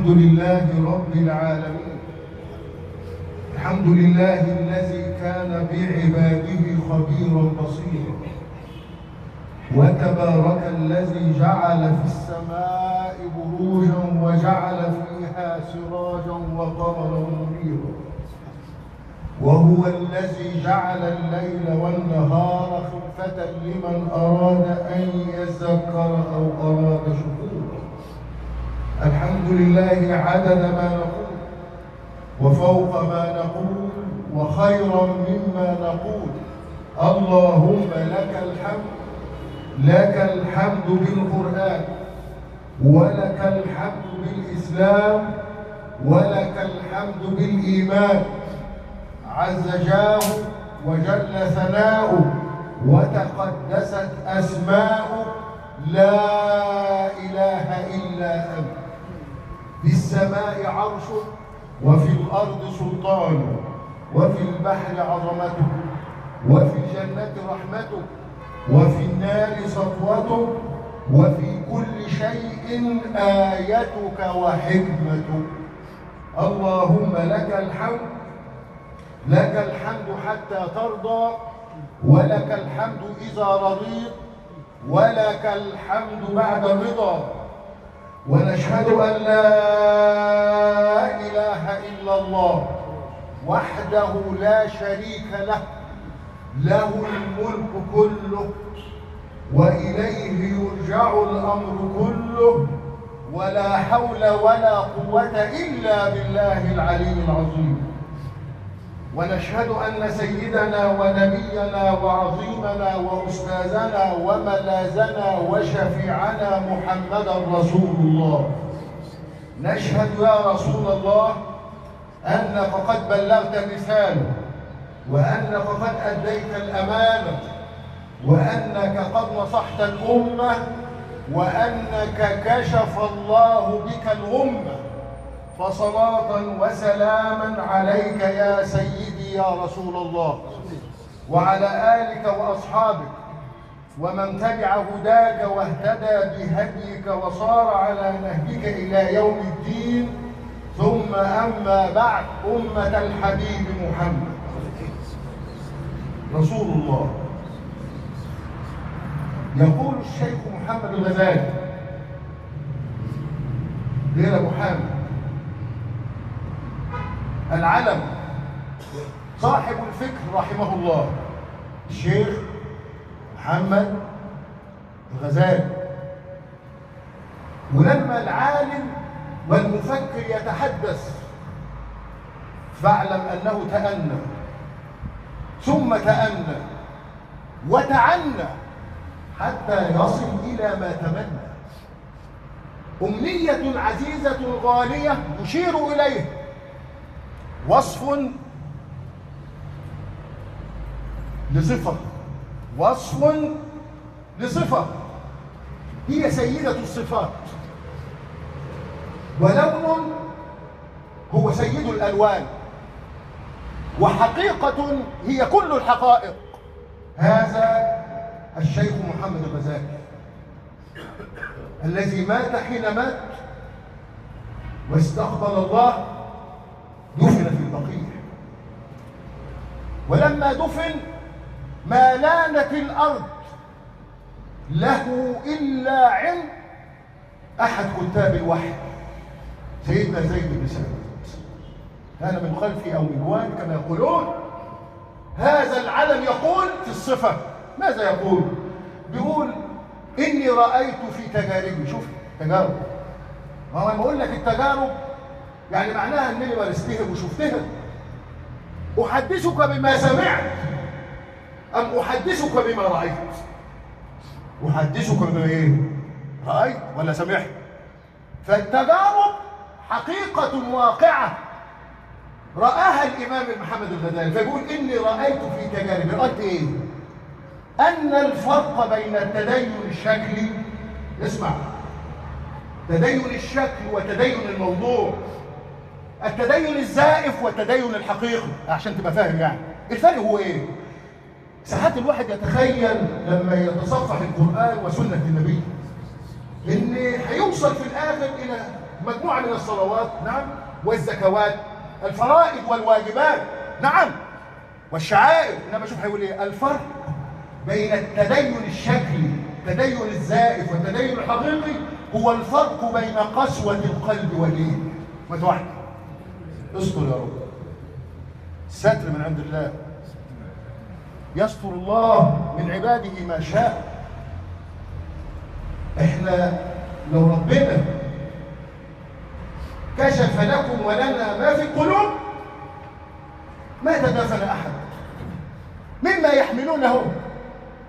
الحمد لله رب العالمين. الحمد لله الذي كان بعباده خبيرا بصيرا، وتبارك الذي جعل في السماء بروجا وجعل فيها سراجا وقمرا منيرا، وهو الذي جعل الليل والنهار خلفة لمن أراد أن يذكر أو أراد شكورا. الحمد لله عدد ما نقول وفوق ما نقول وخيرا مما نقول. اللهم لك الحمد، لك الحمد بالقرآن، ولك الحمد بالإسلام، ولك الحمد بالإيمان. عز جاه وجل ثناؤه وتقدست أسماؤه، لا إله إلا أنت. في السماء عرشه، وفي الأرض سلطانه، وفي البحر عظمته، وفي الجنة رحمته، وفي النار سطوته، وفي كل شيء آيتك وحكمتك. اللهم لك الحمد، لك الحمد حتى ترضى، ولك الحمد إذا رضيت، ولك الحمد بعد الرضا. ونشهد أن لا إله إلا الله وحده لا شريك له، له الملك كله وإليه يرجع الأمر كله، ولا حول ولا قوة إلا بالله العلي العظيم. ونشهد أن سيدنا ونبينا وعظيمنا وأستاذنا وملاذنا وشفيعنا محمدا رسول الله. نشهد يا رسول الله أنك قد بلغت الرسالة، وأنك قد أديت الأمانة، وأنك قد نصحت الأمة، وأنك كشف الله بك الغمة. فصلاة وسلاما عليك يا سيدي يا رسول الله، وعلى آلك وأصحابك ومن تبع هداك واهتدى بهديك وصار على نهجك إلى يوم الدين. ثم أما بعد، أمة الحبيب محمد رسول الله. يقول الشيخ محمد الغزالي غير أبو حامد العلم صاحب الفكر رحمه الله، الشيخ محمد الغزالي. ولما العالم والمفكر يتحدث فاعلم أنه تأنى ثم تأنى وتعنى حتى يصل إلى ما تمنى. أمنية عزيزة غالية يشير إليه وصف لصفة، وصف لصفة، هي سيدة الصفات، ولون هو سيد الألوان، وحقيقة هي كل الحقائق. هذا الشيخ محمد الغزالي الذي مات حين مات واستقبل الله، دفن في البقيع. ولما دفن ما لانت الأرض له إلا عند أحد كتاب الوحي سيدنا زيد بن ثابت، كان من خلفي أو من جوان كما يقولون. هذا العلم يقول في الصفة ماذا يقول؟ بيقول إني رأيت في تجاربي. شوف تجارب، ما هو لما أقول لك التجارب يعني معناها أنني ورثتها وشفتها. أحدثك بما سمعت أم أحدثك بما رأيت؟ أحدثك بما إيه؟ رأيت ولا سمعت؟ فالتجارب حقيقة واقعة رآها الإمام محمد الغزالي، فيقول إني رأيت في تجاربي. رأيت إيه؟ أن الفرق بين التدين الشكلي، اسمع، تدين الشكل وتدين الموضوع، التدين الزائف والتدين الحقيقي، عشان تبقى فاهم يعني الفرق هو ايه. ساعات الواحد يتخيل لما يتصفح القرآن وسنة النبي ان هيوصل في الاخر الى مجموعة من الصلوات، نعم، والزكوات، الفرائض والواجبات، نعم، والشعائر. إنما شوف هيقول إيه؟ الفرق بين التدين الشكلي، التدين الزائف، والتدين الحقيقي هو الفرق بين قسوة القلب واللين. واحد اصبر يا رب، الستر من عند الله، يستر الله من عباده ما شاء. احنا لو ربنا كشف لكم ولنا ما في القلوب ما تدافن احد مما يحملونه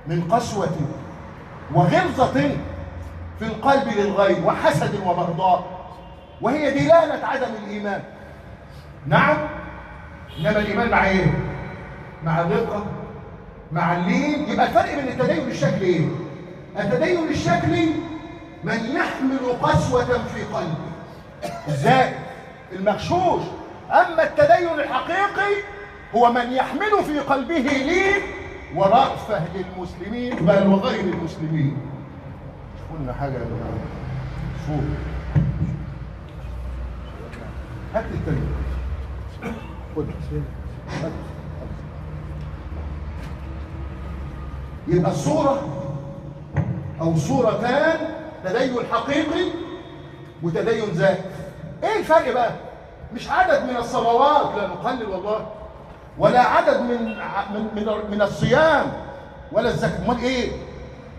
من قسوة وغلظة في القلب للغير وحسد وبغضاء، وهي دلالة عدم الإيمان. نعم، إنما الإيمان مع إيه؟ مع الرقة، مع اللين. يبقى الفرق بين التدين الشكلي إيه؟ التدين الشكلي من يحمل قسوة في قلبه، الزائد المغشوش. أما التدين الحقيقي هو من يحمل في قلبه لين ورأفة للمسلمين بل وغير المسلمين. قلنا حاجة يا جماعة فوق، هات التاني، خد. يبقى الصورة أو صورتان، تدين حقيقي وتدين زائف. إيه الفرق بقى؟ مش عدد من الصلوات، لا نقلل والله، ولا عدد من الصيام ولا الزكاة. امال ايه؟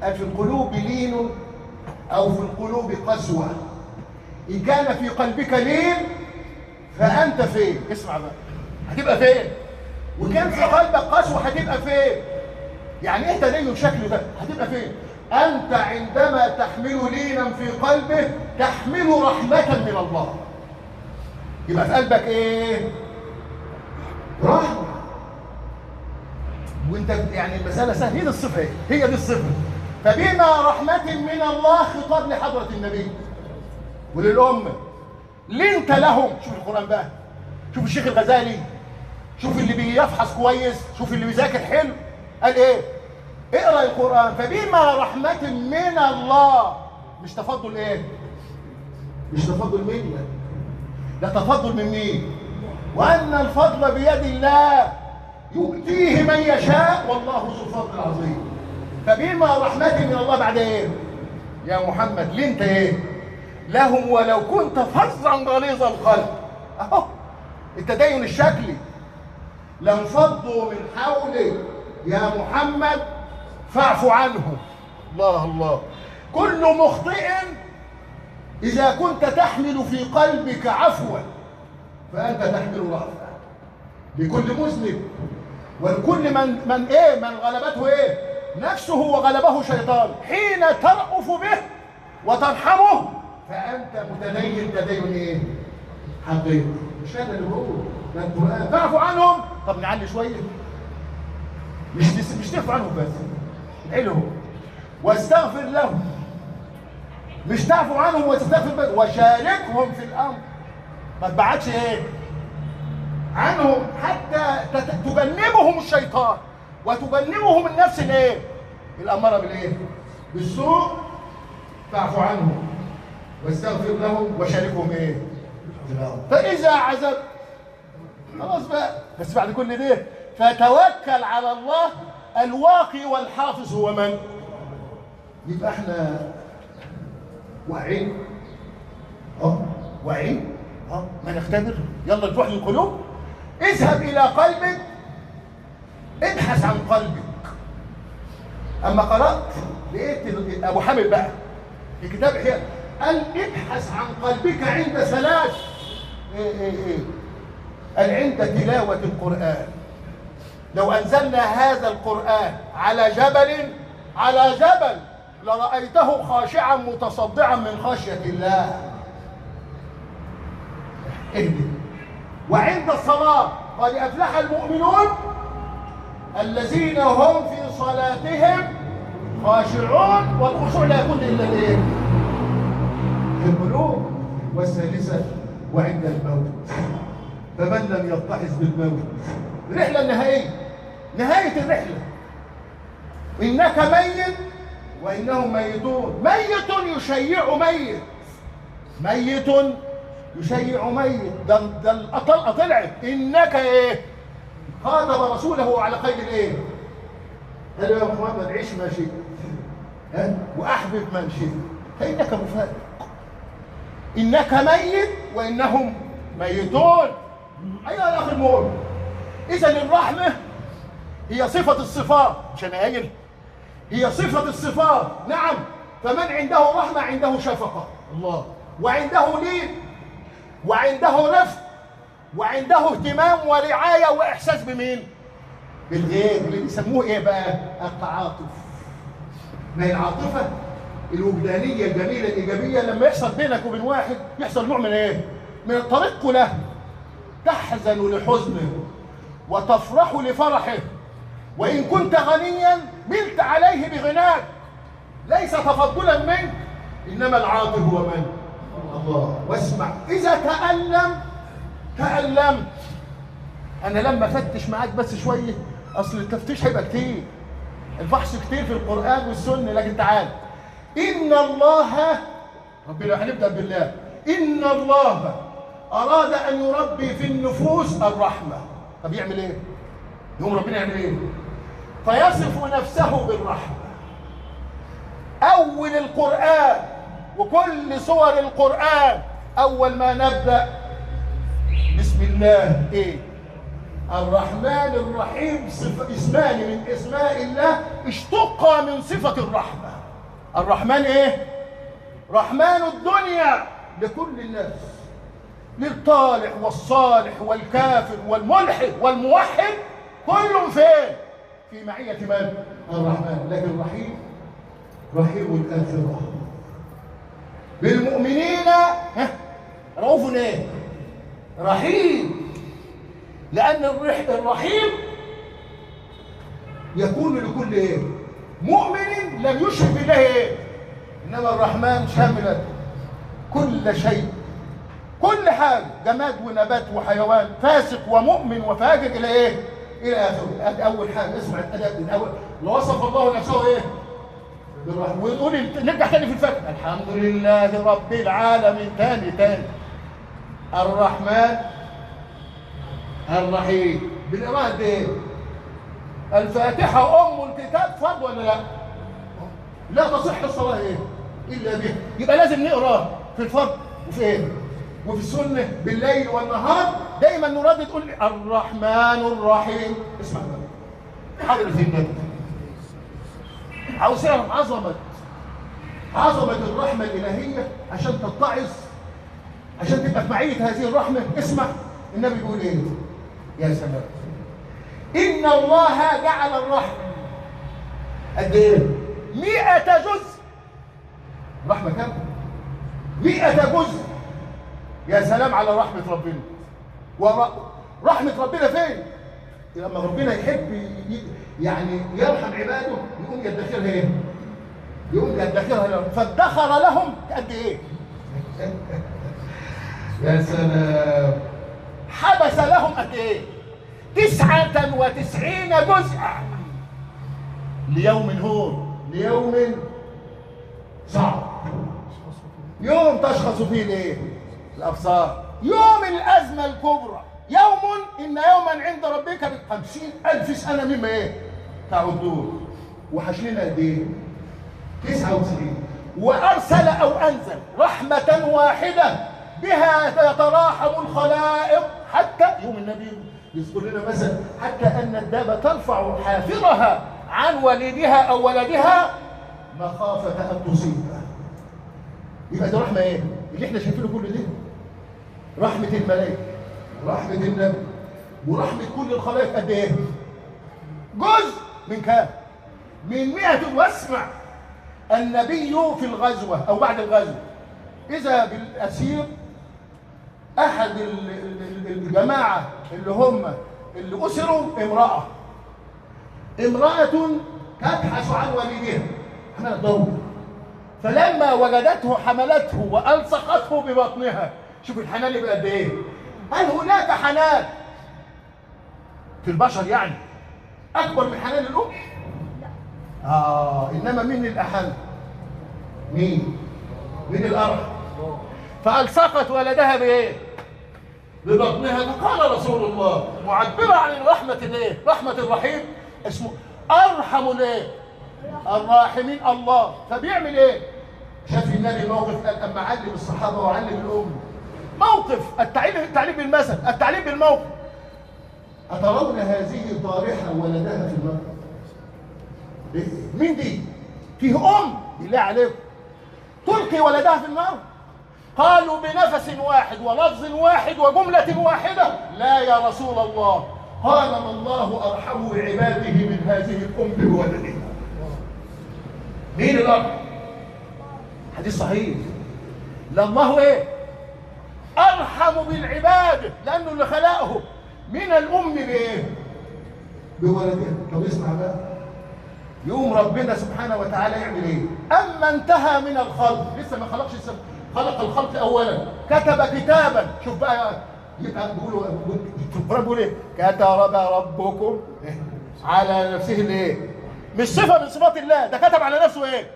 في القلوب لين او في القلوب قسوة. ان كان في قلبك لين فانت فين؟ اسمع بقى، هتبقى فين؟ وكان في قلبك قسوة هتبقى فين؟ يعني ايه تدين شكل ده؟ هتبقى فين؟ انت عندما تحمل لينا في قلبه تحمل رحمة من الله. يبقى في قلبك ايه؟ رحمة. وانت يعني المسألة سهلة، هي دي الصفة، هي دي الصفة. فبما رحمة من الله خطاب لحضرة النبي وللأمة، لنت لهم. شوف القرآن بقى، شوف الشيخ الغزالي، شوف اللي بيفحص كويس، شوف اللي بيذاكر حلو، قال ايه؟ اقرأ القرآن. فبما رحمة من الله، مش تفضل ايه؟ مش تفضل مني، ده تفضل من مين؟ وأن الفضل بيد الله يؤتيه من يشاء والله ذو الفضل العظيم. فبما رحمة من الله بعد ايه؟ يا محمد لنت ايه؟ لهم ولو كنت فظا غليظ القلب. اهو التدين الشكلي، لانفضوا من حولك يا محمد فاعف عنهم. الله الله. كل مخطئ إذا كنت تحمل في قلبك عفوا فأنت تحمل رأفة لكل مسلم، ولكل من غلبته ايه؟ نفسه وغلبه شيطان. حين ترأف به وترحمه فأنت متدين تدين ايه؟ حقيقي. مش هذا اللي بقوله، ده القرآن. تعفو عنهم. طب نعلي شوية، مش تعفو عنهم بس، ادعيلهم واستغفر لهم. مش تعفو عنهم وتستغفر بس، وشاركهم في الأمر. ما تبعدش ايه؟ عنهم حتى تجنبهم الشيطان وتجنبهم النفس الايه؟ الأمارة بالايه؟ بالسوء. تعفو عنهم واستغفر لهم وشاركهم ايه؟ فإذا عزمت خلاص بقى، بس بعد كل ده فتوكل على الله. الواقي والحافظ هو من؟ يبقى احنا واعين، واعين، ما نختبر. يلا نروح للقلوب. اذهب الى قلبك، ابحث عن قلبك. اما قرات لقيت ابو حامد بقى في كتاب احياء قال ابحث عن قلبك عند ثلاث. ايه قال عند تلاوة القرآن. لو انزلنا هذا القرآن على جبل لرأيته خاشعا متصدعا من خشية الله. اهدي. وعند الصلاة قد أفلح المؤمنون الذين هم في صلاتهم خاشعون. والخشوع لا يكون إلا الايه؟ في القلوب. والثالثة وعند الموت فمن لم يتحظ بالموت. الرحلة النهائية، نهاية الرحلة، إنك ميت وإنهم ميتون. ميت يشيع ميت. ميت يشيع ميت. ده الطلقه طلعت. انك ايه؟ خاطب رسوله على قيد الايه؟ قال له يا محمد عيش ما شئت واحبب من شئت فانك مفارق. انك ميت وانهم ميتون. ايها الاخ المؤمن، اذا الرحمه هي صفه الصفات، مش انا قايل؟ هي صفه الصفات. نعم، فمن عنده رحمه عنده شفقه الله، وعنده لين، وعنده رفق، وعنده اهتمام ورعايه واحساس بمين؟ بالغير، اللي بيسموه ايه بقى؟ التعاطف. ما هي العاطفه الوجدانيه الجميله الايجابيه لما يحصل بينك وبين واحد يحصل نوع من ايه؟ من الطريق له. تحزن لحزنه وتفرح لفرحه، وان كنت غنيا ملت عليه بغناك، ليس تفضلا منك، انما العاطف هو من؟ الله. واسمع، اذا تألمت. انا لما افتش معاك بس شويه، اصل التفتيش هيبقى كتير، الفحص كتير في القرآن والسنة، لكن تعال. إن الله، ربنا هنبدأ بالله، إن الله أراد أن يربي في النفوس الرحمة. طب يعمل إيه؟ يقوم ربنا يعمل إيه؟ فيصف نفسه بالرحمة. أول القرآن وكل سور القرآن أول ما نبدأ بسم الله إيه؟ الرحمن الرحيم. اسمان من اسماء الله اشتقا من صفة الرحمة. الرحمن ايه؟ رحمن الدنيا لكل الناس، للطالح والصالح والكافر والملحد والموحد، كلهم فين؟ في معية من؟ الرحمن. لكن الرحيم رحيم الآخرة بالمؤمنين رؤوف ايه؟ رحيم. لأن الرحيم يكون لكل ايه؟ مؤمن لم يشرك بالله ايه؟ إنما الرحمن شامل كل شيء، كل حاجة، جماد ونبات وحيوان، فاسق ومؤمن وفاجر إلى ايه؟ إلى آخره. هذه أول حاجة. اسمع الأدب من أول. وصف الله نفسه ايه؟ بالرحمن. ونقول نرجع تاني في الفتح، الحمد لله رب العالمين. تاني الرحمن الرحيم. بالإرادة ايه؟ الفاتحة أم الكتاب، فرض ولا لا؟ لا تصح الصلاة ايه؟ إلا به. يبقى لازم نقرأ في الفرض وفي ايه؟ وفي السنة بالليل والنهار. دايما نردد تقول الرحمن الرحيم. اسمع بقى حضرة النبي، عاوز تعرف عظمة الرحمة الإلهية عشان تتعظ، عشان تبقى في معية هذه الرحمة. اسمع النبي بيقول ايه؟ يا سلام. إن الله جعل الرحمة قد ايه؟ 100 جزء. رحمة كم؟ 100 جزء. يا سلام على رحمة ربنا. ورحمة ربنا فين؟ لما ربنا يحب يعني يرحم عباده يقوم يدخرها ايه؟ يقوم يدخرها لهم. فادخر لهم قد ايه؟ يا سلام. حبس لهم قد ايه؟ 99 جزءا ليوم هون، ليوم صعب، يوم تشخص فيه الايه؟ الابصار، يوم الازمه الكبرى، يوم ان يوما عند ربك ب50,000 سنه مما ايه؟ تعدون. وحشلنا قد ايه؟ 99. وارسل او انزل رحمه واحده بها يتراحم الخلائق، حتى يوم النبي يذكر لنا مثلا حتى ان الدابه ترفع حافرها عن والدها او ولدها مخافه ان تصيبه. يبقى ده رحمه ايه؟ اللي احنا شايفينه كل ده رحمه الملائكه، رحمه النبي، ورحمه كل الخلائق قد ايه؟ جزء من كام؟ من 100. واسمع، النبي في الغزوه او بعد الغزوه اذا بالاسير احد الجماعه اللي اسروا امراه تبحث عن والدها، حملت ضرب، فلما وجدته حملته والصقته ببطنها. شوف الحنان يبقى قد ايه؟ هل هناك حنان في البشر يعني اكبر من حنان الام؟ انما مين الاحن؟ مين الارحم؟ فألصقت ولدها بإيه؟ ببطنها. فقال رسول الله معبرا عن رحمة الايه؟ رحمة الرحيم، اسمه أرحم الايه؟ الراحمين الله. فبيعمل ايه؟ شاف النبي موقف، قال اما علم الصحابة وعلم الأمة موقف، التعليم بالمثل، التعليم بالموقف. أترون هذه طارحة ولدها في النار؟ إيه؟ مين دي؟ فيه بالله عليكم تلقي ولدها في النار؟ قالوا بنفس واحد ولفظ واحد وجملة واحدة: لا يا رسول الله. قال: ما الله أرحم بعباده من هذه الأم بولدها. مين الأرحم؟ حديث صحيح. لله ايه؟ أرحم بالعباد، لأنه اللي خلقه من الأم بإيه؟ بولدها. طب اسمع بقى، يقوم ربنا سبحانه وتعالى يعمل ايه؟ أما انتهى من الخلق، لسه ما خلقش، خلق الخلق أولا، كتب كتابا. شوف بقى، يبقى بيقولوا في القرآن بيقول ايه؟ كتب ربكم على نفسه الايه؟ مش صفة من صفات الله، ده كتب على نفسه ايه؟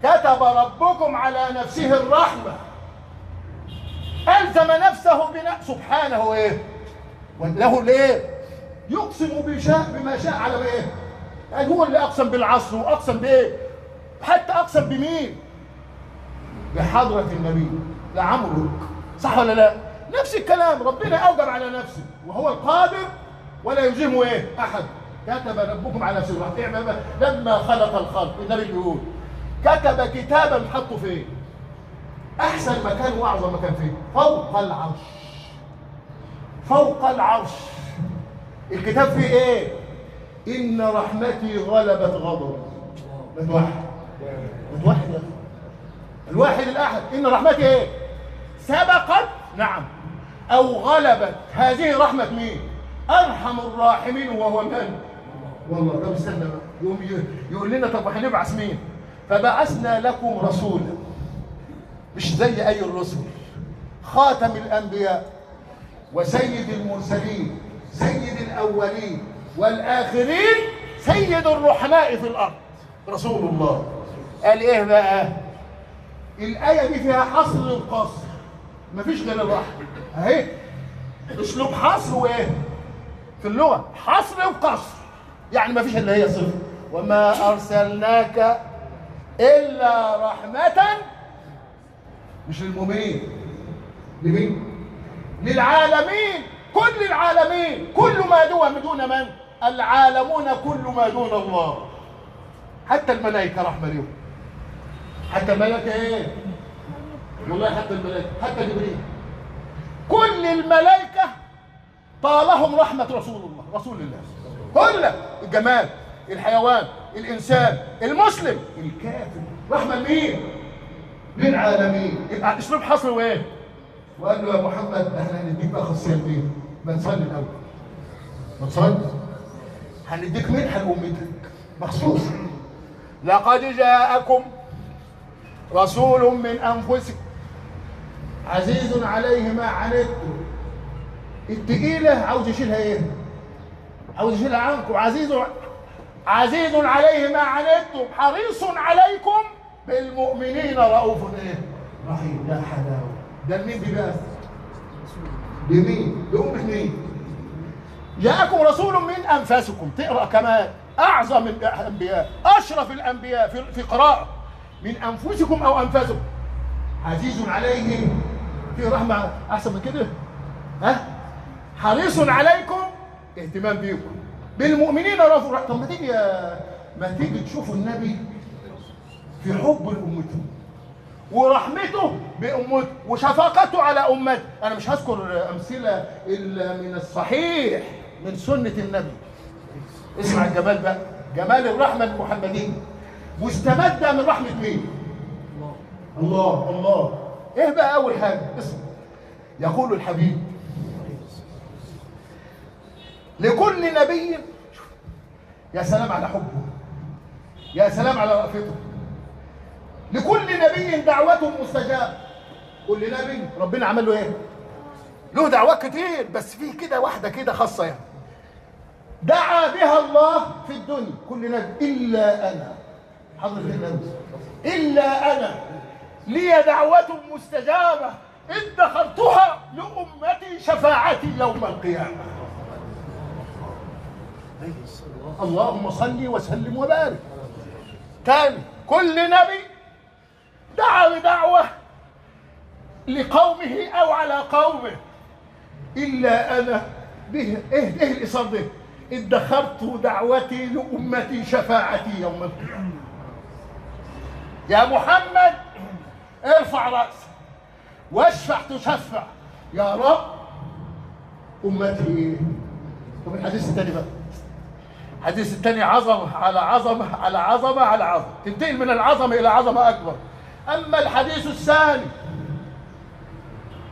كتب ربكم على نفسه الرحمة. ألزم نفسه سبحانه ايه؟ وله الايه؟ يقسم بما شاء على ايه؟ يعني هو اللي أقسم بالعصر، وأقسم بايه؟ حتى أقسم بمين؟ بحضرة النبي لعمرك. صح ولا لا؟ نفس الكلام، ربنا أوجب على نفسه وهو القادر ولا يلزمه ايه؟ أحد. كتب ربكم على نفسه الرحمة. لما خلق الخلق، النبي بيقول كتب كتابا حطه فين؟ أحسن مكان وأعظم مكان فين؟ فوق العرش. فوق العرش. الكتاب فيه ايه؟ إن رحمتي غلبت غضبي. متوحد يا أخي، الواحد الأحد. إن رحمتي ايه؟ سبقت، نعم، أو غلبت. هذه رحمة مين؟ أرحم الراحمين، وهو من؟ والله. طب استنى بقى، يقول لنا طب هنبعث مين؟ فبعثنا لكم رسولا، مش زي أي الرسل، خاتم الأنبياء وسيد المرسلين، سيد الأولين والآخرين، سيد الرحماء في الأرض، رسول الله. قال إيه بقى؟ الآية دي فيها حصر القصر، مفيش غير الرحمة أهي. أسلوب حصر وإيه؟ في اللغة حصر وقصر، يعني مفيش إلا هي صفر. وما أرسلناك إلا رحمة، مش للمؤمنين، لمين؟ للعالمين، كل العالمين، كل ما دون من؟ العالمون، كل ما دون الله. حتى الملائكة رحمة لهم. حتى الملائكة ايه؟ والله حتى الملائكة، حتى جبريل، كل الملائكة طالهم رحمة رسول الله. كل الجمال، الحيوان، الإنسان، المسلم، الكافر، رحمة لمين؟ للعالمين. يبقى اسلوب حصر وايه؟ وقال له يا محمد احنا هنديك بقى خاصيتين، ما نصلي الاول، ما تصلي، هنديك منحه لامتك مخصوص. لقد جاءكم رسول من انفسكم عزيز عليه ما عنتم. التقيله عاوز يشيلها ايه؟ عاوز يشيلها عنكم. عزيز عليه ما عنتم حريص عليكم بالمؤمنين رؤوف ايه؟ رحيم. يا حلاوه. ده لمين دي بقى؟ لمين؟ لأمة مين؟ جاءكم رسول من أنفسكم. تقرأ كمان أعظم الأنبياء، أشرف الأنبياء في قراءة، من أنفسكم أو أنفسكم. عزيز عليه، في رحمة أحسن من كده؟ ها؟ حريص عليكم، اهتمام بيكم، بالمؤمنين رؤوف رحيم. طب ما تيجي تشوفوا النبي في حب لأمته ورحمته بأمته وشفقته على أمته. أنا مش هذكر أمثلة إلا من الصحيح من سنة النبي. اسمع الجمال بقى، جمال الرحمة المحمدية. واستمد من رحمة مين؟ الله. إيه بقى أول حاجة؟ اسمع، يقول الحبيب لكل نبي، يا سلام على حبه، يا سلام على رأفته، لكل نبي دعوته مستجابة. كل نبي ربنا عمل له ايه؟ له دعوات كتير، بس فيه كده واحدة كده خاصة، يعني دعا بها الله في الدنيا كل نبي إلا أنا. حضرة النبي إلا أنا لي دعوة مستجابة ادخرتها لأمتي شفاعتي يوم القيامة. اللهم صل وسلم وبارك. تاني، كل نبي دعا بدعوة لقومه أو على قومه، إلا أنا به إيه الإصرار ده؟ ادخرت دعوتي لأمتي شفاعتي يوم القيامة. يا محمد ارفع رأسك واشفع تشفع يا رب. أمتي إيه؟ طب الحديث الثاني بقى، الحديث الثاني عظمة على عظمة على عظمة على عظمة، تنتقل من العظمة إلى عظمة أكبر. أما الحديث الثاني،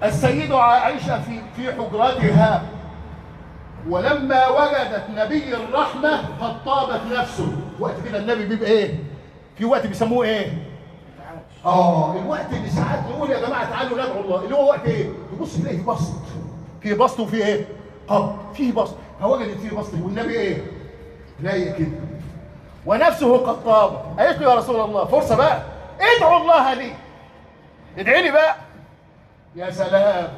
السيدة عائشة في حجرتها، ولما وجدت نبي الرحمة قد طابت نفسه. وقت كده النبي بيبقى إيه؟ في وقت بيسموه إيه؟ الوقت اللي ساعات نقول يا جماعة تعالوا ندعو الله، اللي هو وقت إيه؟ تبص تلاقي بسط، في بسط وفي إيه؟ فيه بسط، فوجدت فيه بسط والنبي إيه؟ لاقي كده ونفسه قد طابت. قالت له يا رسول الله فرصة بقى، ادعو الله لي، ادعي لي بقى. يا سلام،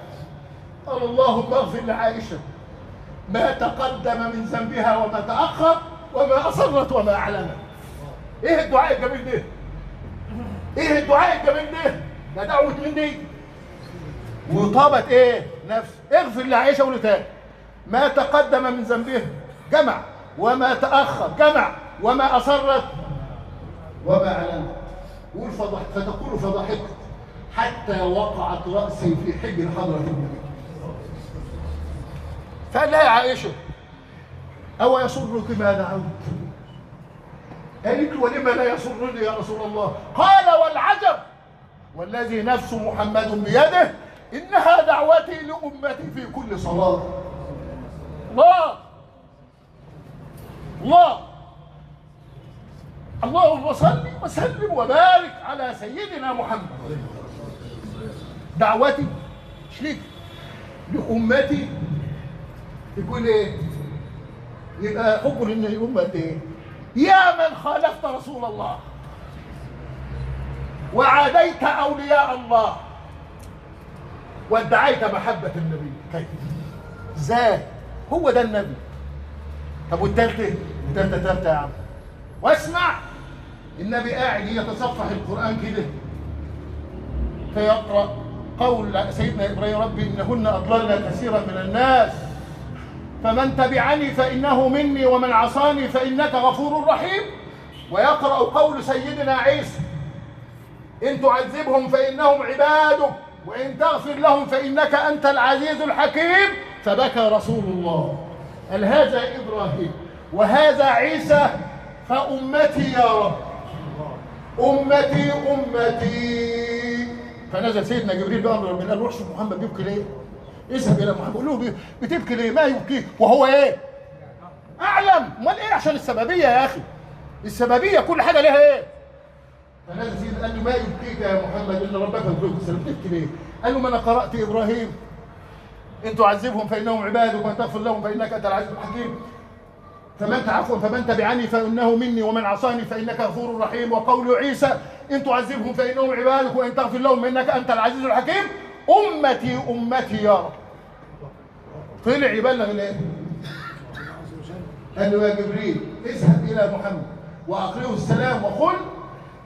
قال اللهم اغفر لعائشة ما تقدم من ذنبها وما تأخر وما أصرت وما أعلنت. ايه الدعاء الجميل ده؟ ايه الدعاء الجميل ده؟ ده دعوة من دي. وطابت ايه؟ نفس. اغفر لعائشة ولتاني ما تقدم من ذنبها جمع، وما تأخر جمع، وما أصرت وما أعلنت. فتقول فضحكت حتى وقعت رأسي في حجر حضرة النبي. فقال لها يا عائشة أو يسرك ما دعوت؟ قالت ولما لا يسرني يا رسول الله؟ قال والعجب والذي نفس محمد بيده إنها دعوتي لأمتي في كل صلاة. الله اللهم صل وسلم وبارك على سيدنا محمد. دعوتي شليك لأمتي يقول ايه؟ يبقى حكم ان الأمة ايه؟ يا من خالفت رسول الله وعاديت أولياء الله وادعيت محبة النبي. كيف؟ ازاي؟ هو ده النبي. طب والتالتة؟ تالتة يا عم. واسمع، النبي قاعد يتصفح القرآن كده فيقرأ قول سيدنا إبراهيم ربي إنهن أضللن كثيرا من الناس فمن تبعني فإنه مني ومن عصاني فإنك غفور رحيم. ويقرأ قول سيدنا عيسى إن تعذبهم فإنهم عبادك وإن تغفر لهم فإنك أنت العزيز الحكيم. فبكى رسول الله. قال هذا إبراهيم وهذا عيسى فأمتي يا رب، أمتي أمتي. فنزل سيدنا جبريل بأمر من قال روح شوف محمد بيبكي ليه؟ اذهب إلى محمد قول له بتبكي ليه؟ ما يبكيك وهو إيه؟ أعلم. أمال إيه؟ عشان السببية يا أخي، السببية كل حاجة لها إيه؟ فنزل سيدنا قال له ما يبكيك يا محمد إن ربك يبكيك. بتبكي ليه؟ قال له ما أنا قرأت إبراهيم إن تعذبهم فإنهم عبادك وإن تغفر لهم فإنك أنت العزيز الحكيم. فمن تبعني فإنه مني ومن عصاني فإنك غفور رحيم. وقول عيسى إن تعذبهم فإنهم عبادك وإن تغفر لهم فإنك أنت العزيز الحكيم. أمتي أمتي يا رب. طلع يبلغ الإيه؟ قال له يا جبريل اذهب إلى محمد وأقرئه السلام وقل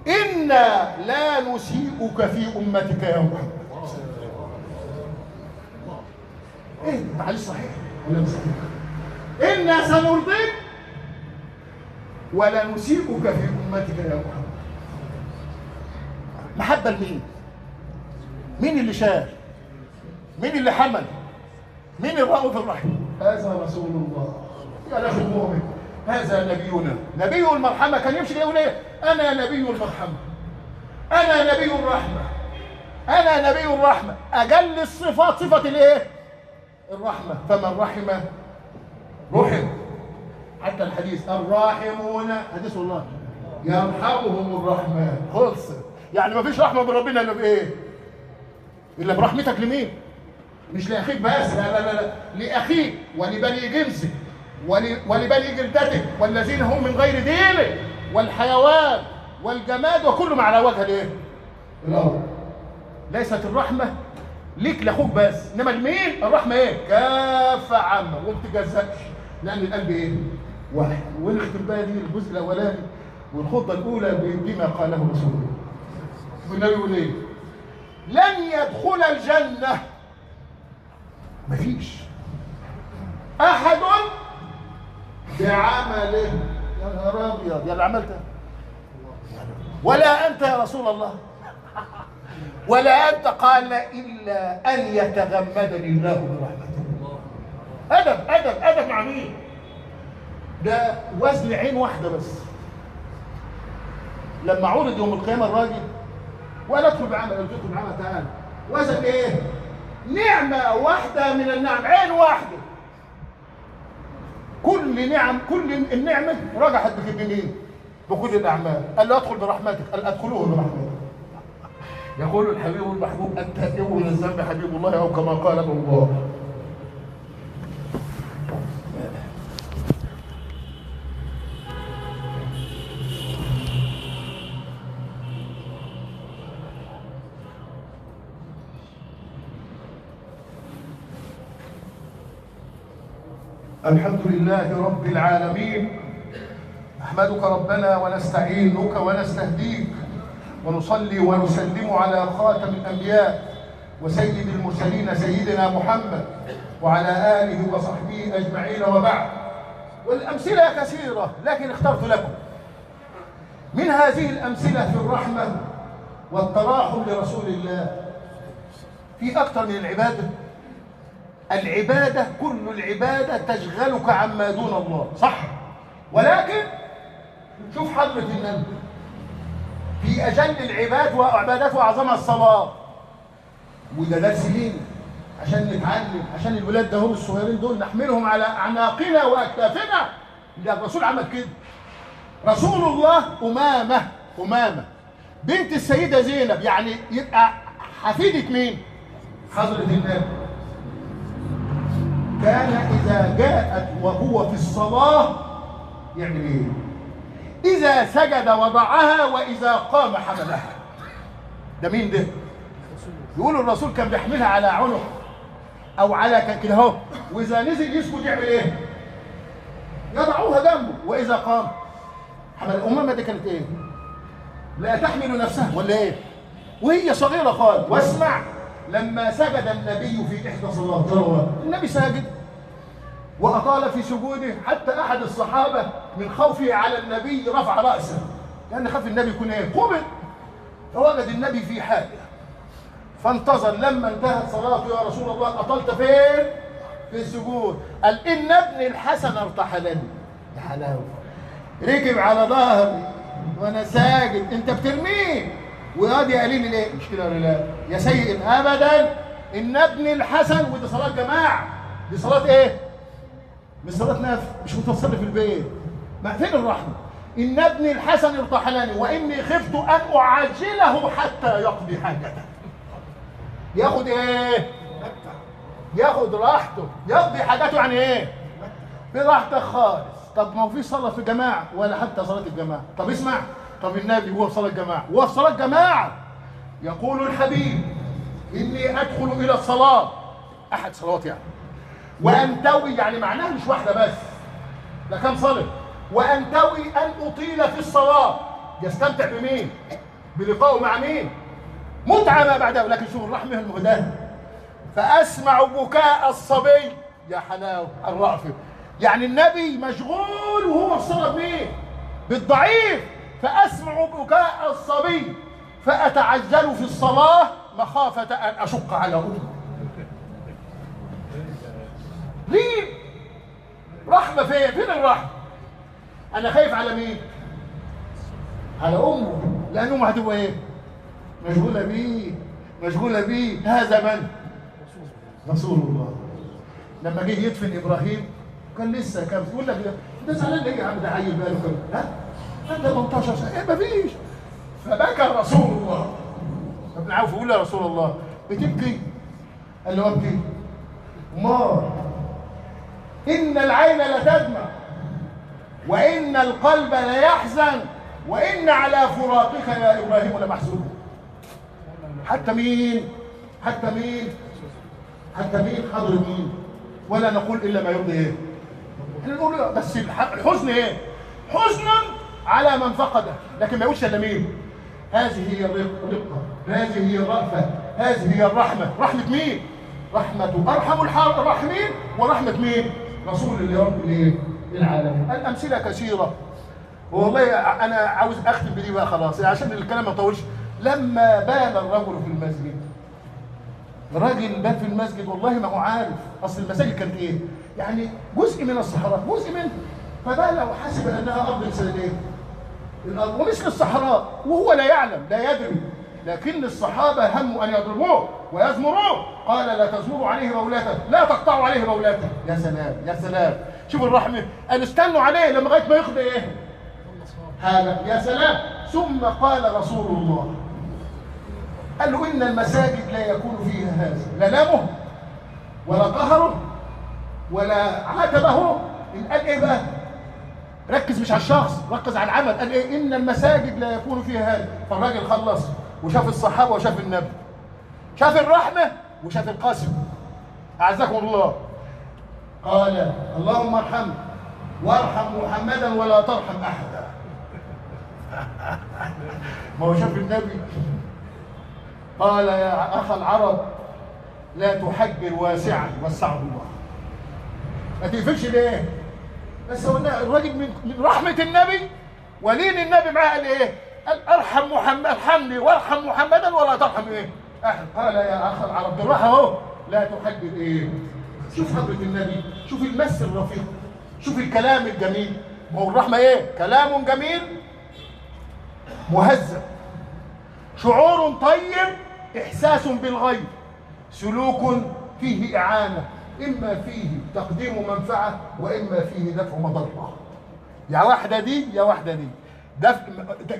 إنا لا نسيئك في أمتك يا محمد. إيه؟ معلش صحيح ولا مش صحيح؟ إنا سنرضيك ولا نسيئك في أمتك يا محمد. محبة لمين؟ مين اللي شال؟ مين اللي حمل؟ مين الرؤوف الرحيم؟ هذا رسول الله. يا أخي المؤمن هذا نبينا نبي المرحمة. كان يمشي يقول إيه؟ أنا نبي المرحمة، أنا نبي الرحمة، أنا نبي الرحمة. أجل الصفات صفة الإيه؟ الرحمة. فمن رحم رحم. حتى الحديث الراحمون حديث الله يرحمهم الرحمن. خلص. يعني ما فيش رحمة من ربنا إلا بإيه؟ إلا برحمتك لمين؟ مش لأخيك بس، لا لأخيك ولبني جنسك ولبني جلدتك والذين هم من غير دينك والحيوان والجماد وكل ما على وجه الايه؟ الارض. ليست الرحمه ليك لاخوك بس، انما لمين؟ الرحمه ايه؟ كافه عامه وما بتجزأش، لان القلب ايه؟ واحد. ونختم بقى دي الجزء الاولاني والخطه الاولى بما قاله رسول الله. والنبي يقول ايه؟ لن يدخل الجنه، مفيش احد بعمله، يا نهار ابيض يا اللي عملته، ولا انت يا رسول الله، ولا انت، قال الا ان يتغمدني الله برحمته. ادب ادب ادب مع مين؟ ده وزن عين واحده بس. لما عرض يوم القيامه الراجل ولا ادخل بعمل، قلت له بعمل تعالى، وزن ايه؟ نعمه واحده من النعم، عين واحده. كل النعمه رجحت بكلمتين بكل الاعمال. قال له ادخل برحمتك، قال ادخلوه برحمتك. يقول الحبيب المحبوب التائب من الذنب حبيب الله، او كما قال ابو الله. الحمد لله رب العالمين، نحمدك ربنا ونستعينك ونستهديك، ونصلي ونسلم على خاتم الأنبياء وسيد المرسلين سيدنا محمد وعلى آله وصحبه أجمعين، وبعد. والأمثلة كثيرة لكن اخترت لكم من هذه الأمثلة في الرحمة والتراحم لرسول الله. في أكثر من العبادة. العبادة، كل العبادة تشغلك عما دون الله، صح؟ ولكن شوف حضرة النبي في أجل العباد وعبادات وأعظمها الصلاة. وده درس لينا عشان نتعلم، عشان الولاد ده هم الصغيرين دول نحملهم على أعناقنا وأكتافنا. ده الرسول عمل كده. رسول الله أمامة بنت السيدة زينب، يعني يبقى حفيدة مين؟ حضرة النبي. كان إذا جاءت وهو في الصلاة يعمل إيه؟ إذا سجد وضعها وإذا قام حملها. ده مين ده؟ يقولوا الرسول كان بيحملها على عنق أو على كده أهو، وإذا نزل يسجد يعمل إيه؟ يضعوها جنبه، وإذا قام حمل. أمامة دي كانت إيه؟ لا تحمل نفسها ولا إيه؟ وهي صغيرة خالص. واسمع، لما سجد النبي في إحدى صلوات، النبي ساجد وأطال في سجوده حتى أحد الصحابة من خوفه على النبي رفع رأسه، لأن خاف النبي يكون إيه؟ قبض. فوجد النبي في حاجة فانتظر. لما انتهت صلاته، يا رسول الله أطلت فين؟ في السجود. قال إن ابن الحسن ارتحلني. يا حلاوة، ركب على ظهري وأنا ساجد، أنت بترميه ويقعد يا قليل ليه؟ مش كده ولا لا؟ يا سيد أبدا، إن ابن الحسن. ودي صلاة جماعة، دي صلاة إيه؟ مش صلاة نفل، مش متصل في البيت. ما فين الرحمة؟ إن ابن الحسن ارتحلني وإني خفت أن أعجله حتى يقضي حاجته. ياخد إيه؟ ياخد راحته، يقضي حاجته. يعني إيه؟ براحتك خالص. طب ما هو في صلاة في جماعة ولا حتى صلاة الجماعة؟ طب اسمع، طب النبي هو في صلاة جماعة، هو في صلاة جماعة يقول الحبيب إني أدخل إلى الصلاة، أحد صلوات يعني، وأنتوي، يعني معناها مش واحدة بس، ده كم صلاة. وأنتوي أن أطيل في الصلاة. يستمتع بمين؟ بلقائه مع مين؟ متعة ما بعده. لكن شوف الرحمة المهداة. فأسمع بكاء الصبي. يا حلاوة الرأفة، يعني النبي مشغول وهو في صلاة بمين؟ بالضعيف. فأسمع بكاء الصبي فأتعجل في الصلاة مخافة أن أشق على أمي. ليه؟ رحمة فين؟ فين الرحمة؟ أنا خايف على مين؟ على أمه، لأن أمه هتبقى إيه؟ مشغولة بيه، مشغولة بيه. هذا من؟ رسول الله. لما جه يدفن إبراهيم كان لسه كام؟ يقول لك ده زعلان ليه يا عم؟ ده عيل باله كام؟ ها؟ أنت 18 سنة، إيه مفيش. فبكى رسول الله. ابن عوف يقول له يا رسول الله بتبكي؟ قال له أبكي؟ ما إن العين لتدمع وإن القلب ليحزن وإن على فراقك يا إبراهيم لمحزون. حتى مين؟ حتى مين؟ حتى مين؟ حضر مين؟ ولا نقول الا ما يرضي ايه؟ احنا نقول بس الحزن ايه؟ حزن على من فقده، لكن ما يقولش الا مين؟ هذه هي الرقه، هذه هي الرأفه، هذه هي الرحمه. رحمه مين؟ رحمه ارحم الراحمين، ورحمه مين؟ رسول الله رب العالمين. الامثله كثيره، والله انا عاوز اختم بدي بقى خلاص عشان الكلام ما يطولش. لما بال الرجل في المسجد، الراجل بات في المسجد، والله ما هو عارف، اصل المساجد كانت ايه؟ يعني جزء من الصحراء، جزء منها، فبال وحسب انها ارض سديد الارض ومثل الصحراء، وهو لا يعلم لا يدري، لكن الصحابه هموا ان يضربوه ويزمروه، قال لا تزمروا عليه مولاته، لا تقطعوا عليه مولاته. يا سلام يا سلام، شوف الرحمه، قالوا استنوا عليه لما لغايه ما يقضي ايه؟ هذا يا سلام. ثم قال رسول الله، قال له ان المساجد لا يكون فيها هذا، لا لامه ولا قهره ولا عاتبه. قال ايه بقى؟ ركز مش على الشخص، ركز على العمل. قال ايه؟ ان المساجد لا يكون فيها هذا. فالراجل خلص وشاف الصحابه وشاف النبي، شاف الرحمه وشاف القسم. اعزكم الله. قال اللهم ارحم وارحم محمدا ولا ترحم احدا. ما هو شاف النبي. قال يا اخ العرب لا تحجر واسعا وسعه الله. ما تقفلش ليه؟ بس هو الراجل من رحمه النبي ولين النبي معاه قال ايه؟ قال ارحم محمد، ارحمني وارحم محمدا ولا ترحم ايه؟ احد. قال يا اخ العرب بالراحه اهو، لا تحجر ايه؟ شوف حضره النبي، شوف المس الرفيق، شوف الكلام الجميل. ما هو الرحمه ايه؟ كلام جميل مهذب، شعور طيب، احساس بالغيب، سلوك فيه اعانه، اما فيه تقديم منفعه واما فيه دفع مضره. يا واحده دي يا واحده دي، دفع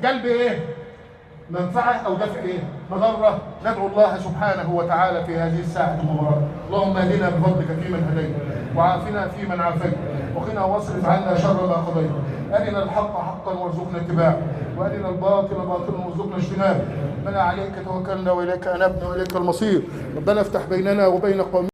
قلب ايه؟ منفعه او دفع ايه؟ مضره. ندعو الله سبحانه وتعالى في هذه الساعه المباركه. اللهم اهدنا بفضلك فيمن هديت، وعافنا فيمن عافيت، وقنا واصرف عنا شر ما قضيت. ارنا الحق حقا وارزقنا اتباعه، وارنا الباطل باطلا وارزقنا اجتنابه. ربنا عليك توكلنا واليك انبنا واليك المصير. ربنا افتح بيننا وبين قومنا